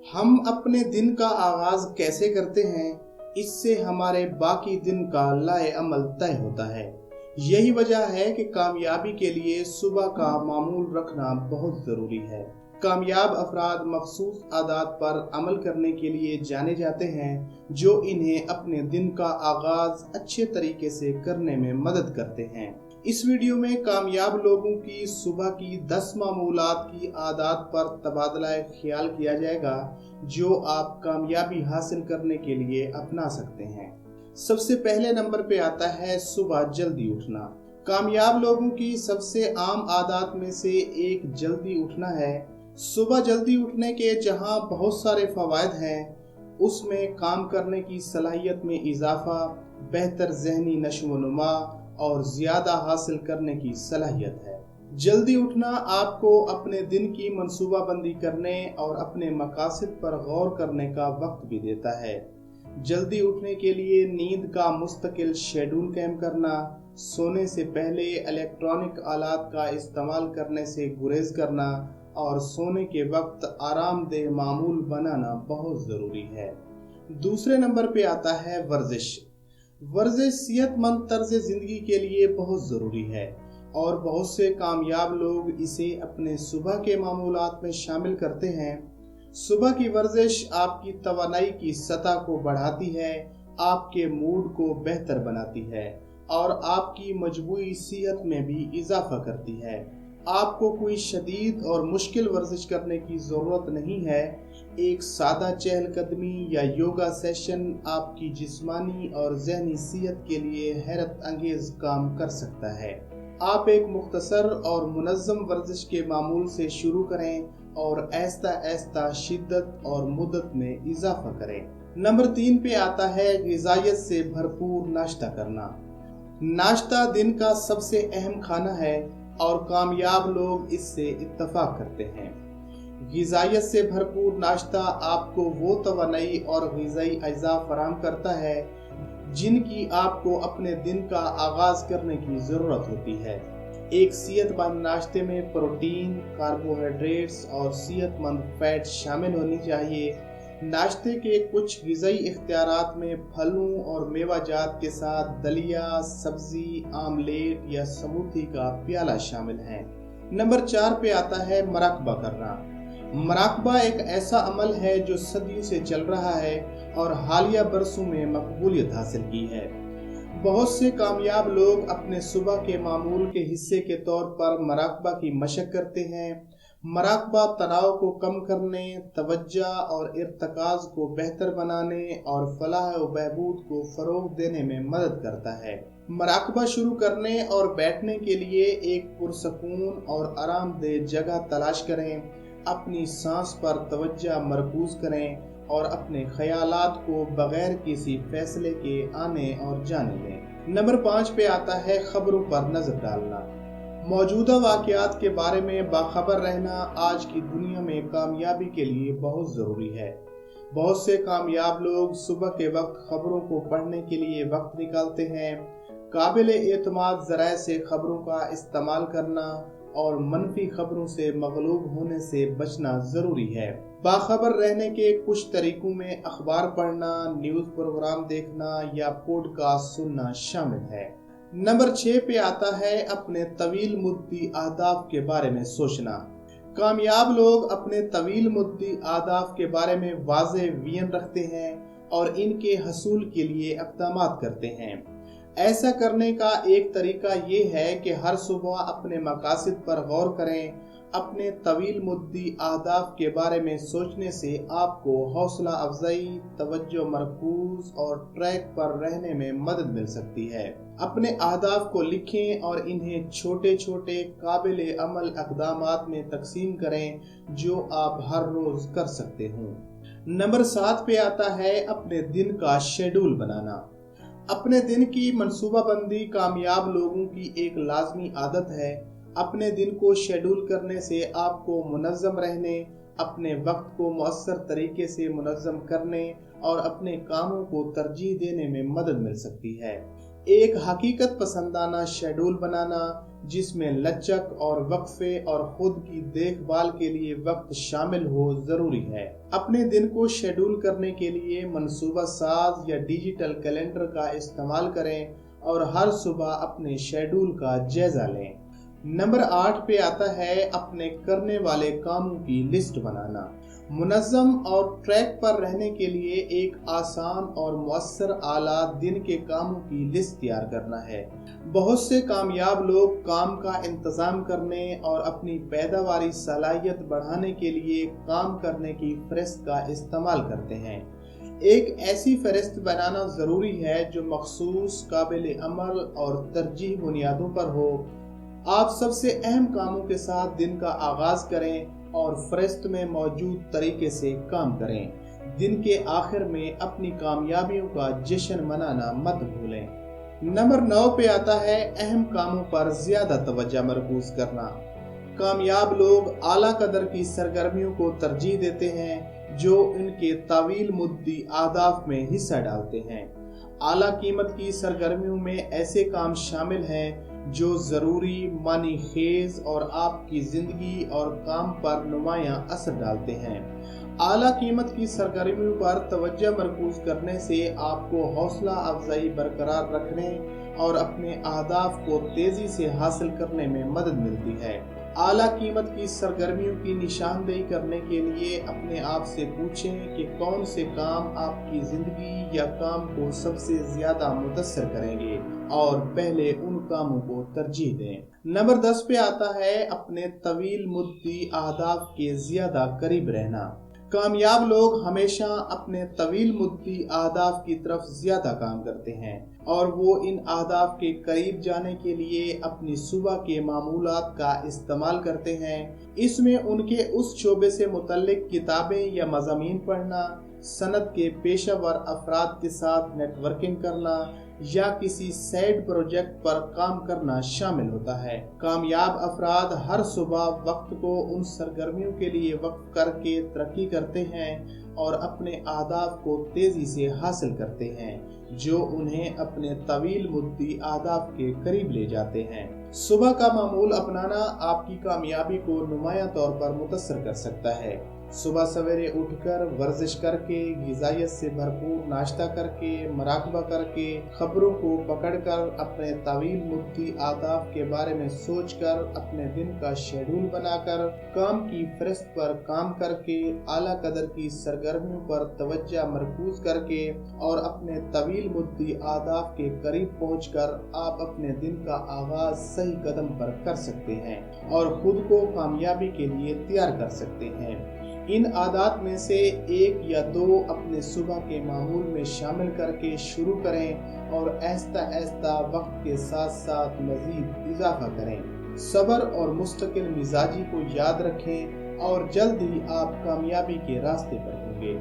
हम अपने दिन का आगाज कैसे करते हैं, इससे हमारे बाकी दिन का लाए अमल तय होता है। यही वजह है कि कामयाबी के लिए सुबह का मामूल रखना बहुत ज़रूरी है। कामयाब अफराद मखसूस आदत पर अमल करने के लिए जाने जाते हैं, जो इन्हें अपने दिन का आगाज अच्छे तरीके से करने में मदद करते हैं। इस वीडियो में कामयाब लोगों की सुबह की 10 मामूलात की आदत पर तबादला ख्याल किया जाएगा, जो आप कामयाबी हासिल करने के लिए अपना सकते हैं। सबसे पहले नंबर पे आता है सुबह जल्दी उठना। कामयाब लोगों की सबसे आम आदत में से एक जल्दी उठना है। सुबह जल्दी उठने के जहां बहुत सारे फवायद हैं, उसमें काम करने की सलाहियत में इजाफा, बेहतर ज़हनी नशोनुमा और ज़्यादा हासिल करने की सलाहियत है। जल्दी उठना आपको अपने दिन की मंसूबाबंदी करने और अपने मकासद पर गौर करने का वक्त भी देता है। जल्दी उठने के लिए नींद का मुस्तकिल शेड्यूल कायम करना, सोने से पहले इलेक्ट्रॉनिक आलात का इस्तेमाल करने से गुरेज करना और सोने के वक्त आरामदेह मामूल बनाना बहुत ज़रूरी है। दूसरे नंबर पे आता है वर्जिश। वर्जिश सेहतमंद तर्ज ज़िंदगी के लिए बहुत ज़रूरी है और बहुत से कामयाब लोग इसे अपने सुबह के मामूलात में शामिल करते हैं। सुबह की वर्जिश आपकी तवानाई की सतह को बढ़ाती है, आपके मूड को बेहतर बनाती है और आपकी मजबूती सेहत में भी इजाफा करती है। आपको कोई शदीद और मुश्किल वर्जिश करने की ज़रूरत नहीं है। एक सादा चहलकदमी या योगा सेशन आपकी जिस्मानी और ज़हनी सेहत के लिए हैरत अंगेज काम कर सकता है। आप एक मुख्तसर और मुनज़्ज़म वर्जिश के मामूल से शुरू करें और आहिस्ता आहिस्ता शिद्दत और मुद्दत में इजाफा करें। नंबर 3 पे आता है ग़िज़ाइयत से भरपूर नाश्ता करना। नाश्ता दिन का सबसे अहम खाना है और कामयाब लोग इससे इत्तफाक करते हैं। ग़िज़ाइयत से भरपूर नाश्ता आपको वो तवानाई और ग़िज़ाई अज़ा फराहम करता है जिनकी आपको अपने दिन का आगाज करने की ज़रूरत होती है। एक सेहतमंद नाश्ते में प्रोटीन, कार्बोहाइड्रेट्स और सेहतमंद फैट शामिल होनी चाहिए। नाश्ते के कुछ ग़िज़ाई इख्तियारात में फलों और मेवाजात के साथ दलिया, सब्जी, आमलेट या समूथी का प्याला शामिल है। नंबर 4 पे आता है मराकबा करना। मराकबा एक ऐसा अमल है जो सदियों से चल रहा है और हालिया बरसों में मकबूलियत हासिल की है। बहुत से कामयाब लोग अपने सुबह के मामूल के हिस्से के तौर पर मराकबा की मशक करते हैं। मराकबा तनाव को कम करने, तवज्जो और इर्तकाज को बेहतर बनाने और फलाह व बहबूद को फ़रोग़ देने में मदद करता है। मराकबा शुरू करने और बैठने के लिए एक पुरसकून और आरामदेह जगह तलाश करें। अपनी सांस पर तवज्जो मरकूज करें और अपने ख्यालात को बगैर किसी फैसले के आने और जाने दें। नंबर 5 पे आता है खबरों पर नजर डालना। मौजूदा वाक़यात के बारे में बाखबर रहना आज की दुनिया में कामयाबी के लिए बहुत ज़रूरी है। बहुत से कामयाब लोग सुबह के वक्त खबरों को पढ़ने के लिए वक्त निकालते हैं। काबिल एतमाद ज़राए से खबरों का इस्तेमाल करना और मनफी खबरों से मगलूब होने से बचना ज़रूरी है। बाखबर रहने के कुछ तरीकों में अखबार पढ़ना, न्यूज़ प्रोग्राम देखना या पॉडकास्ट सुनना शामिल है। नंबर 6 पे आता है अपने तवील मुद्दी अहदाफ के बारे में सोचना। कामयाब लोग अपने तवील मुद्दी अहदाफ के बारे में वाज़ेह विज़न रखते हैं और इनके हसूल के लिए इक़दामात करते हैं। ऐसा करने का एक तरीका ये है कि हर सुबह अपने मकासद पर गौर करें। अपने तवील मुद्दी अहदाफ के बारे में सोचने से आपको हौसला अफजाई, तवज्जो मरकूज और ट्रैक पर रहने में मदद मिल सकती है। अपने अहदाफ को लिखें और इन्हें छोटे छोटे काबिल अमल इक़दामात में तकसीम करें, जो आप हर रोज़ कर सकते हों। नंबर 7 पे आता है अपने दिन का शेड्यूल बनाना। अपने दिन की मंसूबाबंदी कामयाब लोगों की एक लाजमी आदत है। अपने दिन को शेड्यूल करने से आपको मुनज़्ज़म रहने, अपने वक्त को मौसर तरीके से मुनज़्ज़म करने और अपने कामों को तरजीह देने में मदद मिल सकती है। एक हकीकत पसंदाना शेड्यूल बनाना जिसमें लचक और वक्फे और खुद की देखभाल के लिए वक्त शामिल हो जरूरी है। अपने दिन को शेड्यूल करने के लिए मंसूबा साज या डिजिटल कैलेंडर का इस्तेमाल करें और हर सुबह अपने शेड्यूल का जायजा लें। नंबर 8 पे आता है अपने करने वाले कामों की लिस्ट बनाना। मुनज़्ज़म और ट्रैक पर रहने के लिए एक आसान और मुअस्सर आला दिन के कामों की लिस्ट तैयार करना है। बहुत से कामयाब लोग काम का इंतज़ाम करने और अपनी पैदावारी सलाहियत बढ़ाने के लिए काम करने की फ़हरिस्त का इस्तेमाल करते हैं। एक ऐसी फ़हरिस्त बनाना ज़रूरी है जो मखसूस, काबिल अमल और तरजीह बुनियादों पर हो। आप सबसे अहम कामों के साथ दिन का आगाज़ करें और फ़हरिस्त में मौजूद तरीके से काम करें। दिन के आखिर में अपनी कामयाबियों का जश्न मनाना मत भूलें। नंबर 9 पे आता है अहम कामों पर ज़्यादा तवज्जो मरकूज़ करना। कामयाब लोग आला कदर की सरगर्मियों को तरजीह देते हैं जो इनके तावील मुद्दी अहदाफ में हिस्सा डालते हैं। आला कीमत की सरगर्मियों में ऐसे काम शामिल हैं जो ज़रूरी, मानी खेज और आपकी ज़िंदगी और काम पर नुमायां असर डालते हैं। आला कीमत की सरगर्मियों पर तवज्जो मरकूज़ करने से आपको हौसला अफजाई बरकरार रखने और अपने अहदाफ को तेज़ी से हासिल करने में मदद मिलती है। आला कीमत की सरगर्मियों की निशानदेही करने के लिए अपने आप से पूछें कि कौन से काम आपकी ज़िंदगी या काम को सबसे ज़्यादा मुतासिर करेंगे और पहले उन कामों को तरजीह दें। नंबर 10 पे आता है अपने तवील मुद्दी अहदाफ के ज़्यादा करीब रहना। कामयाब लोग हमेशा अपने तवील मुद्दी अहदाफ की तरफ ज़्यादा काम करते हैं और वो इन अहदाफ के करीब जाने के लिए अपनी सुबह के मामूलात का इस्तेमाल करते हैं। इसमें उनके उस शोबे से मुतल्लिक किताबें या मज़ामीन पढ़ना, सनद के पेशेवर अफराद के साथ नेटवर्किंग करना या किसी साइड प्रोजेक्ट पर काम करना शामिल होता है। कामयाब अफराद हर सुबह वक्त को उन सरगर्मियों के लिए वक्फ करके तरक्की करते हैं और अपने अहदाफ को तेजी से हासिल करते हैं जो उन्हें अपने तवील मुद्दी अहदाफ के करीब ले जाते हैं। सुबह का मामूल अपनाना आपकी कामयाबी को नुमायां तौर पर मुतासिर कर सकता है। सुबह सवेरे उठकर वर्जिश करके, ग़िज़ाइयत से भरपूर नाश्ता करके, मराक़बा करके, खबरों को पकड़कर, अपने तवील मुद्दी अहदाफ के बारे में सोचकर, अपने दिन का शेड्यूल बनाकर, काम की फ़हरिस्त पर काम करके, आला कदर की सरगर्मियों पर तवज्जो मरकूज़ करके और अपने तवील मुद्दी अहदाफ के करीब पहुंचकर आप अपने दिन का आगाज़ सही कदम पर कर सकते हैं और खुद को कामयाबी के लिए तैयार कर सकते हैं। इन आदात में से एक या दो अपने सुबह के मामूल में शामिल करके शुरू करें और आहिस्ता आहिस्ता वक्त के साथ साथ मज़ीद इजाफा करें। सब्र और मुस्तकिल मिजाजी को याद रखें और जल्द ही आप कामयाबी के रास्ते पर होंगे।